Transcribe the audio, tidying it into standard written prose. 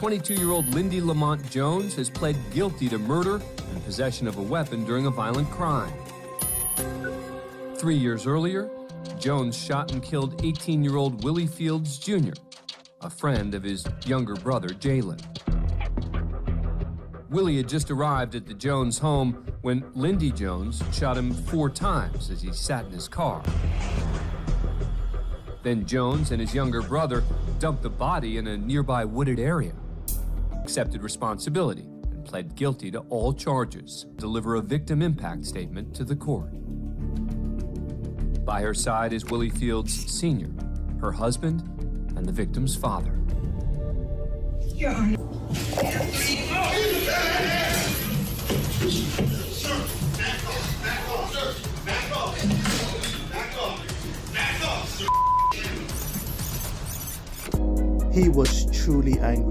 22-year-old Lindy Lamont Jones has pled guilty to murder and possession of a weapon during a violent crime. 3 years earlier, Jones shot and killed 18-year-old Willie Fields Jr., a friend of his younger brother, Jalen. Willie had just arrived at the Jones home when Lindy Jones shot him 4 times as he sat in his car. Then Jones and his younger brother dumped the body in a nearby wooded area, accepted responsibility, and pled guilty to all charges. Deliver a victim impact statement to the court. By her side is Willie Fields Sr., her husband, and the victim's father. John. He was truly angry.